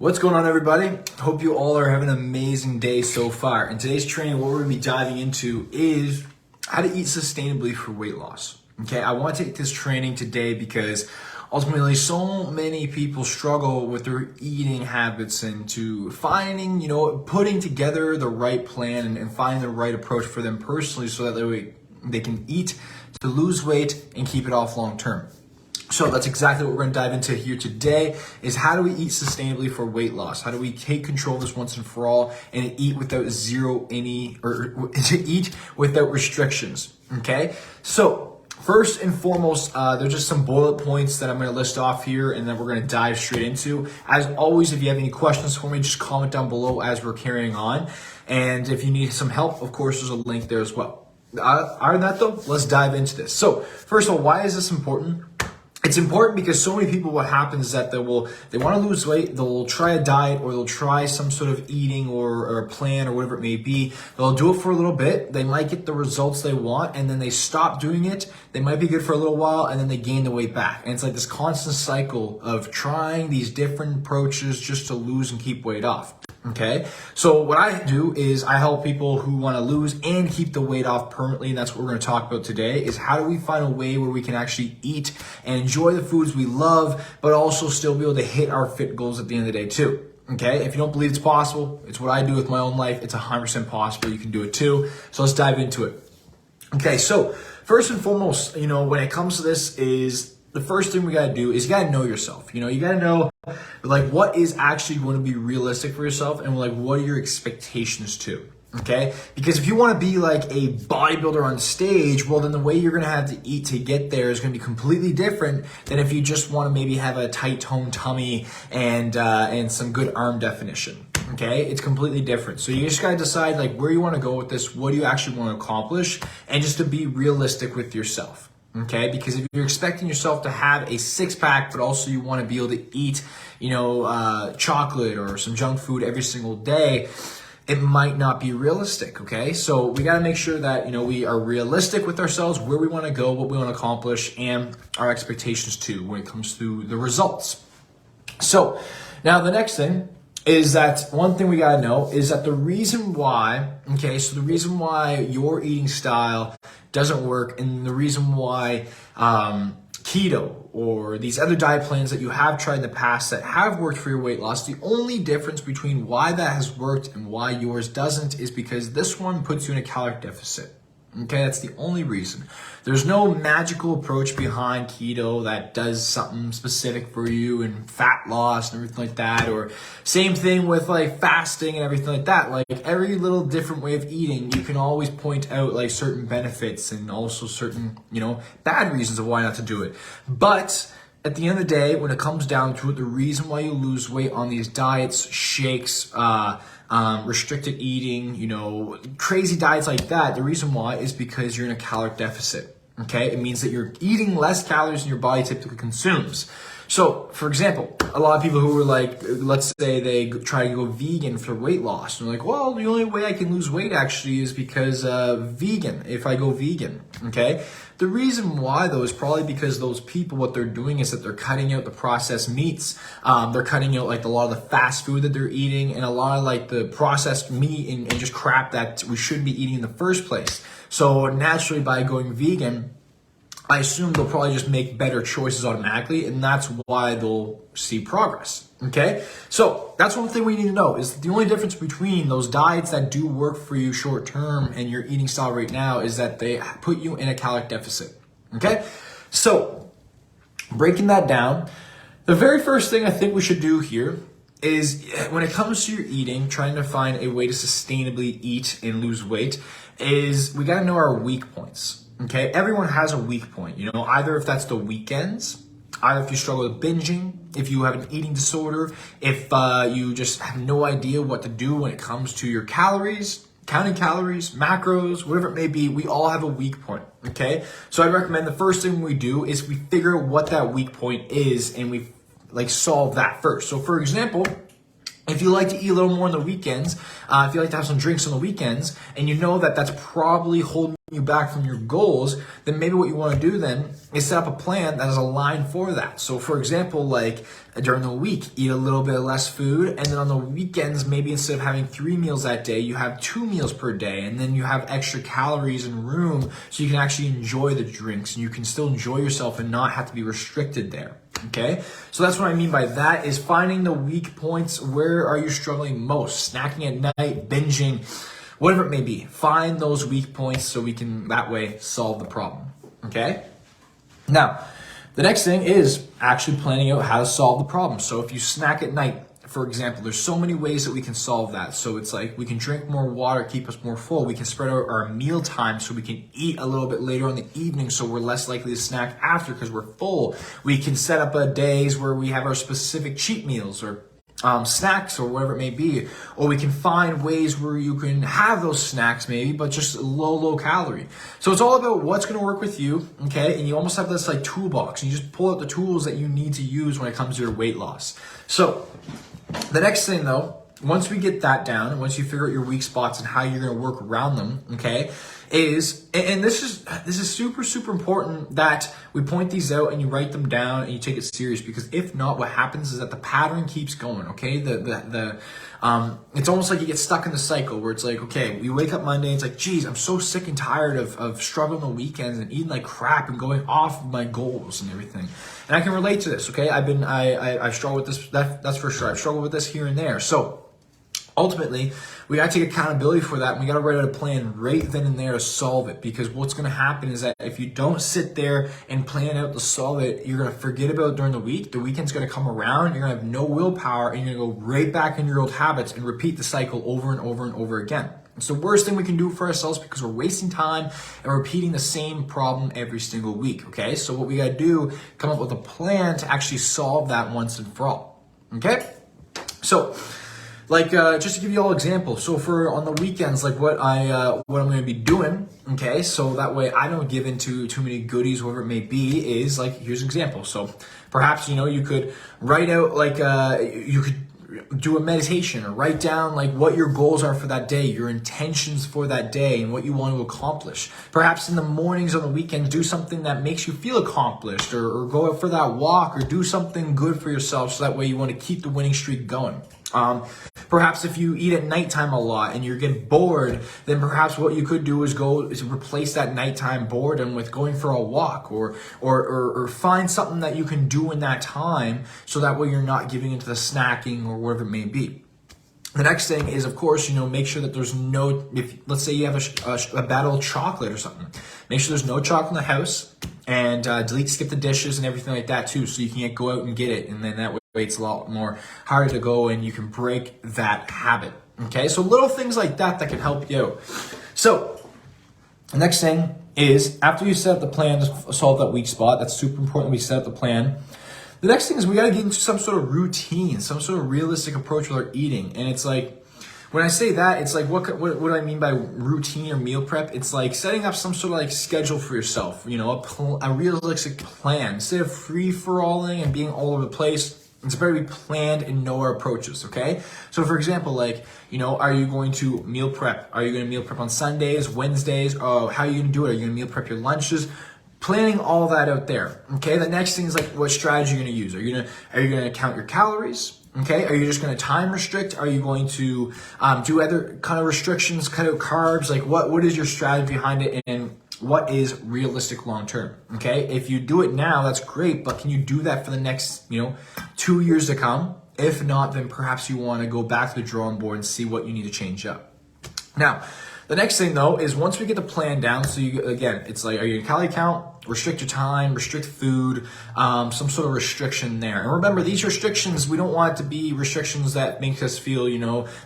What's going on, everybody? Hope you all are having an amazing day so far. In today's training, what we're going to be diving into is how to eat sustainably for weight loss. Okay, I want to take this training today because ultimately so many people struggle with their eating habits and to finding, putting together the right plan and finding the right approach for them personally so that they can eat to lose weight and keep it off long term. So that's exactly what we're going to dive into here today is how do we eat sustainably for weight loss? How do we take control of this once and for all and eat without to eat without restrictions, okay? So first and foremost, there's just some bullet points that I'm going to list off here and then we're going to dive straight into. As always, if you have any questions for me, just comment down below as we're carrying on. And if you need some help, of course, there's a link there as well. Other than that though, let's dive into this. So first of all, why is this important? It's important because so many people, what happens is that they want to lose weight, they'll try a diet or they'll try some sort of eating or a plan or whatever it may be. They'll do it for a little bit, they might get the results they want, and then they stop doing it. They might be good for a little while and then they gain the weight back. And it's like this constant cycle of trying these different approaches just to lose and keep weight off. Okay, so what I do is I help people who want to lose and keep the weight off permanently, and that's what we're going to talk about today is how do we find a way where we can actually eat and enjoy the foods we love, but also still be able to hit our fit goals at the end of the day too. Okay, if you don't believe it's possible, it's what I do with my own life. It's 100% possible. You can do it too. So let's dive into it. Okay, so first and foremost, when it comes to this is the first thing we got to do is you got to know yourself. You got to know like what is actually going to be realistic for yourself and like what are your expectations too. Okay, because if you want to be like a bodybuilder on stage, well then the way you're going to have to eat to get there is going to be completely different than if you just want to maybe have a tight toned tummy and some good arm definition. Okay, it's completely different. So you just got to decide like where you want to go with this, what do you actually want to accomplish, and just to be realistic with yourself. Okay, because if you're expecting yourself to have a six-pack, but also you want to be able to eat, chocolate or some junk food every single day, it might not be realistic, okay? So we got to make sure that, we are realistic with ourselves, where we want to go, what we want to accomplish, and our expectations too when it comes to the results. So now the next thing is that one thing we got to know is that the reason why your eating style doesn't work and the reason why keto or these other diet plans that you have tried in the past that have worked for your weight loss, the only difference between why that has worked and why yours doesn't is because this one puts you in a caloric deficit. Okay, that's the only reason. There's no magical approach behind keto that does something specific for you and fat loss and everything like that, or same thing with like fasting and everything like that. Like every little different way of eating, you can always point out like certain benefits and also certain, bad reasons of why not to do it. But at the end of the day, when it comes down to it, the reason why you lose weight on these diets, shakes, restricted eating, crazy diets like that, the reason why is because you're in a caloric deficit. Okay, it means that you're eating less calories than your body typically consumes. So, for example, a lot of people who are like, let's say they try to go vegan for weight loss. And they're like, well, the only way I can lose weight actually is because if I go vegan, okay? The reason why, though, is probably because those people, what they're doing is that they're cutting out the processed meats. They're cutting out like a lot of the fast food that they're eating and a lot of like the processed meat and just crap that we should be eating in the first place. So naturally, by going vegan, I assume they'll probably just make better choices automatically, and that's why they'll see progress, okay? So that's one thing we need to know is the only difference between those diets that do work for you short term and your eating style right now is that they put you in a caloric deficit, okay? So breaking that down, the very first thing I think we should do here is when it comes to your eating, trying to find a way to sustainably eat and lose weight, is we got to know our weak points. Okay, everyone has a weak point, either if that's the weekends, either if you struggle with binging, if you have an eating disorder, if you just have no idea what to do when it comes to your calories, counting calories, macros, whatever it may be, we all have a weak point, okay? So I recommend the first thing we do is we figure out what that weak point is and we solve that first. So for example, If you like to eat a little more on the weekends, if you like to have some drinks on the weekends, and you know that that's probably holding you back from your goals, then maybe what you want to do then is set up a plan that is aligned for that. So for example, like during the week, eat a little bit less food, and then on the weekends, maybe instead of having 3 meals that day, you have 2 meals per day, and then you have extra calories and room so you can actually enjoy the drinks and you can still enjoy yourself and not have to be restricted there. Okay, so that's what I mean by that, is finding the weak points. Where are you struggling most? Snacking at night, binging, whatever it may be. Find those weak points so we can that way solve the problem. Okay, now the next thing is actually planning out how to solve the problem. So if you snack at night, for example, there's so many ways that we can solve that. So it's like we can drink more water, keep us more full. We can spread out our meal time so we can eat a little bit later in the evening so we're less likely to snack after because we're full. We can set up days where we have our specific cheat meals or snacks or whatever it may be. Or we can find ways where you can have those snacks maybe, but just low calorie. So it's all about what's going to work with you, okay? And you almost have this like toolbox, and you just pull out the tools that you need to use when it comes to your weight loss. So the next thing though, once we get that down, once you figure out your weak spots and how you're going to work around them, okay, is, and this is super important that we point these out and you write them down and you take it serious, because if not, what happens is that the pattern keeps going, okay? It's almost like you get stuck in the cycle where it's like, okay, we wake up Monday, it's like, geez, I'm so sick and tired of struggling on the weekends and eating like crap and going off my goals and everything. And I can relate to this, okay? I struggle with this, that's for sure. I've struggled with this here and there. So ultimately, we got to take accountability for that, and we got to write out a plan right then and there to solve it. Because what's going to happen is that if you don't sit there and plan out to solve it, you're going to forget about it during the week. The weekend's going to come around, you're going to have no willpower, and you're going to go right back into your old habits and repeat the cycle over and over and over again. It's the worst thing we can do for ourselves because we're wasting time and repeating the same problem every single week, okay? So what we got to do, come up with a plan to actually solve that once and for all, okay? So, like, just to give you all examples. So for on the weekends, like what I'm going to be doing, okay, so that way I don't give into too many goodies, whatever it may be, is like, here's an example. So perhaps, you could write out like, you could do a meditation or write down like what your goals are for that day, your intentions for that day, and what you want to accomplish. Perhaps in the mornings on the weekends, do something that makes you feel accomplished, or go out for that walk, or do something good for yourself so that way you want to keep the winning streak going. Perhaps if you eat at nighttime a lot and you're getting bored, then perhaps what you could do is replace that nighttime boredom with going for a walk, or find something that you can do in that time so that way you're not giving into the snacking or whatever it may be. The next thing is, of course, make sure that there's no, if let's say you have a bad old chocolate or something, make sure there's no chocolate in the house, and skip the dishes and everything like that too, so you can go out and get it, and then that way it's a lot more harder to go and you can break that habit, okay? So little things like that can help you out. So the next thing is, after you set up the plan to solve that weak spot, that's super important, we set up the plan. The next thing is we got to get into some sort of routine, some sort of realistic approach with our eating. And it's like, when I say that, it's like, what do I mean by routine or meal prep? It's like setting up some sort of like schedule for yourself, a realistic plan. Instead of free-for-alling and being all over the place, it's better to be planned and know our approaches, okay? So for example, like, are you going to meal prep? Are you going to meal prep on Sundays, Wednesdays? How are you going to do it? Are you going to meal prep your lunches? Planning all that out there, okay? The next thing is like, what strategy you're going to use. Are you going to count your calories? Okay, are you just going to time restrict? Are you going to do other kind of restrictions, cut out carbs? Like what is your strategy behind it, and what is realistic long term? Okay, if you do it now, that's great, but can you do that for the next 2 years to come? If not, then perhaps you want to go back to the drawing board and see what you need to change up. Now, the next thing though is, once we get the plan down, so it's like, are you going to calorie count, restrict your time, restrict food, some sort of restriction there. And remember, these restrictions, we don't want it to be restrictions that make us feel,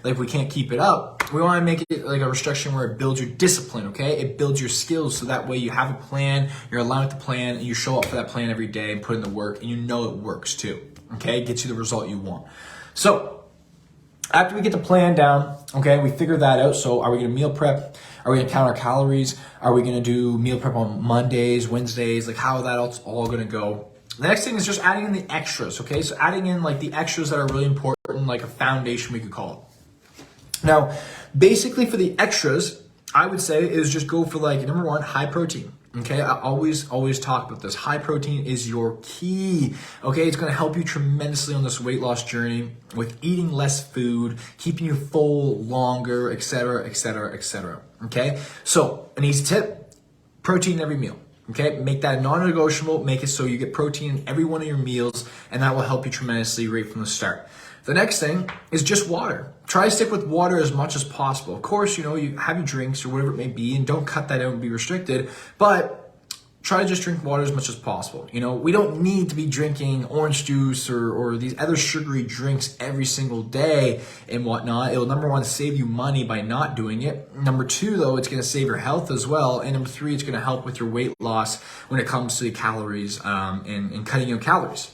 like we can't keep it up. We want to make it like a restriction where it builds your discipline, okay? It builds your skills, so that way you have a plan, you're aligned with the plan, and you show up for that plan every day and put in the work, and it works too, okay? It gets you the result you want. So, after we get the plan down, okay, we figure that out. So are we going to meal prep? Are we going to count our calories? Are we going to do meal prep on Mondays, Wednesdays? Like, how that's all going to go? The next thing is just adding in the extras, okay? So adding in like the extras that are really important important, like a foundation we could call it. Now, basically for the extras, I would say is just go for like, number one, high protein. Okay, I always talk about this. High protein is your key. Okay, it's gonna help you tremendously on this weight loss journey with eating less food, keeping you full longer, etc., etc., etc. Okay, so an easy tip, protein in every meal. Okay, make that non-negotiable, make it so you get protein in every one of your meals, and that will help you tremendously right from the start. The next thing is just water. Try to stick with water as much as possible. Of course, you know, you have your drinks or whatever it may be, and don't cut that out and be restricted, but try to just drink water as much as possible. You know, we don't need to be drinking orange juice or these other sugary drinks every single day and whatnot. It'll, number one, save you money by not doing it. Number two, though, it's gonna save your health as well. And number three, it's gonna help with your weight loss when it comes to the calories and cutting your calories.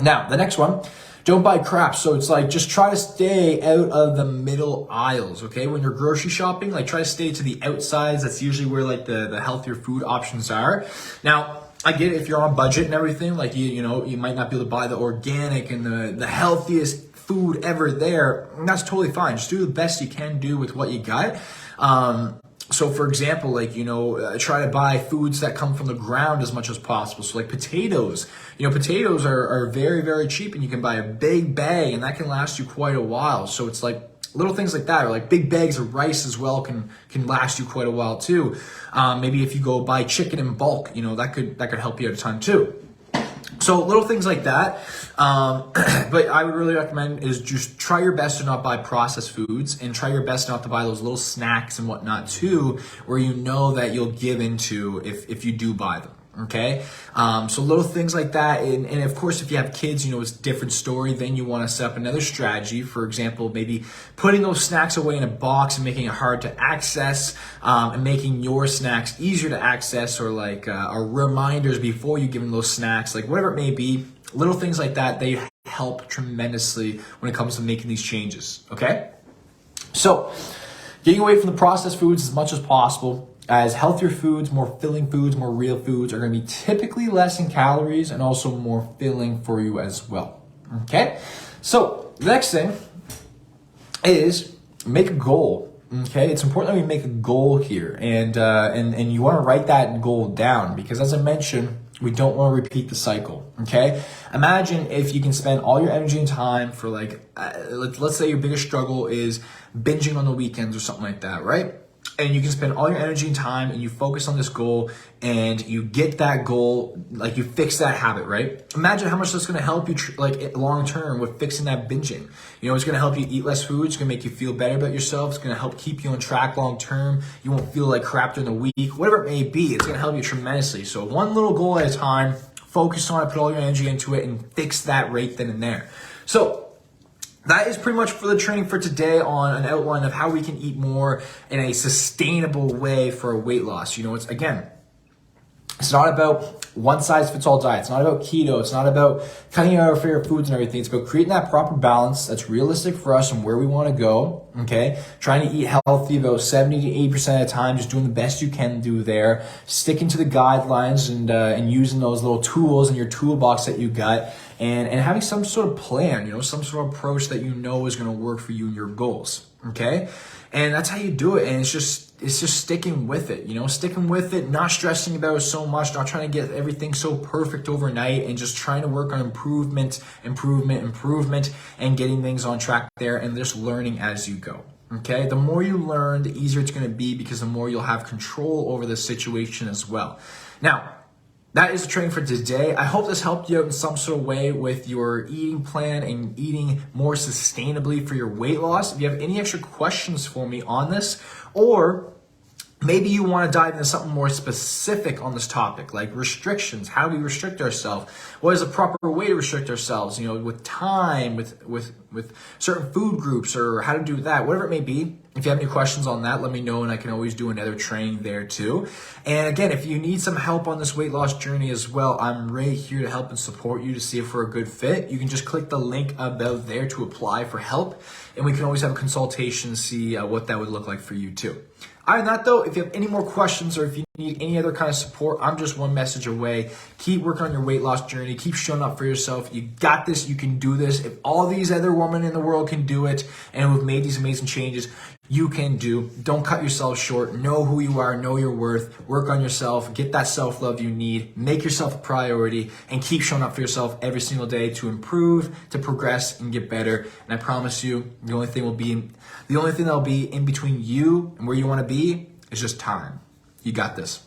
Now, the next one, don't buy crap. So it's like, just try to stay out of the middle aisles, okay? When you're grocery shopping, like try to stay to the outsides. That's usually where like the healthier food options are. Now, I get it if you're on budget and everything, like you know, you might not be able to buy the organic and the healthiest food ever there. And that's totally fine. Just do the best you can do with what you got. So for example, like, you know, try to buy foods that come from the ground as much as possible. So like potatoes, you know, potatoes are very, very cheap, and you can buy a big bag and that can last you quite a while. So it's like little things like that, or like big bags of rice as well can last you quite a while too. Maybe if you go buy chicken in bulk, you know, that could help you out a ton too. So little things like that. But I would really recommend is just try your best to not buy processed foods, and try your best not to buy those little snacks and whatnot too, where you know that you'll give into if you do buy them. Okay. So little things like that. And of course, if you have kids, you know, it's a different story. Then you want to set up another strategy. For example, maybe putting those snacks away in a box and making it hard to access, and making your snacks easier to access, or like, or reminders before you give them those snacks, like whatever it may be, little things like that, they help tremendously when it comes to making these changes. Okay. So getting away from the processed foods as much as possible, as healthier foods, more filling foods, more real foods are going to be typically less in calories and also more filling for you as well. Okay, so the next thing is make a goal. Okay, it's important that we make a goal here, and you want to write that goal down, because as I mentioned, we don't want to repeat the cycle. Okay, imagine if you can spend all your energy and time for like, let's say your biggest struggle is binging on the weekends or something like that, right? And you can spend all your energy and time and you focus on this goal and you get that goal, like you fix that habit, right? Imagine how much that's going to help you like long term with fixing that binging. You know, it's going to help you eat less food. It's going to make you feel better about yourself. It's going to help keep you on track long term. You won't feel like crap during the week, whatever it may be. It's going to help you tremendously. So one little goal at a time, focus on it, put all your energy into it, and fix that right then and there. So that is pretty much for the training for today, on an outline of how we can eat more in a sustainable way for a weight loss. You know, it's not about one size fits all diet. It's not about keto. It's not about cutting out our favorite foods and everything. It's about creating that proper balance that's realistic for us and where we want to go. Okay. Trying to eat healthy about 70 to 80% of the time, just doing the best you can do there, sticking to the guidelines and using those little tools in your toolbox that you got, and having some sort of plan, you know, some sort of approach that you know is going to work for you and your goals. Okay. And that's how you do it. And it's just sticking with it, you know, sticking with it, not stressing about it so much, not trying to get everything so perfect overnight, and just trying to work on improvement, and getting things on track there, and just learning as you go. Okay. The more you learn, the easier it's going to be, because the more you'll have control over the situation as well. Now, that is the training for today. I hope this helped you out in some sort of way with your eating plan and eating more sustainably for your weight loss. If you have any extra questions for me on this, or maybe you want to dive into something more specific on this topic, like restrictions. How do we restrict ourselves? What is the proper way to restrict ourselves? You know, with time, with certain food groups, or how to do that, whatever it may be. If you have any questions on that, let me know, and I can always do another training there too. And again, if you need some help on this weight loss journey as well, I'm right here to help and support you to see if we're a good fit. You can just click the link above there to apply for help, and we can always have a consultation, see what that would look like for you too. Other than that though, if you have any more questions or if you need any other kind of support, I'm just one message away. Keep working on your weight loss journey. Keep showing up for yourself. You got this. You can do this. If all these other women in the world can do it and who've made these amazing changes, you can do. Don't cut yourself short. Know who you are. Know your worth. Work on yourself. Get that self-love you need. Make yourself a priority and keep showing up for yourself every single day to improve, to progress, and get better. And I promise you, the only thing that'll be in between you and where you want to be is just time. You got this.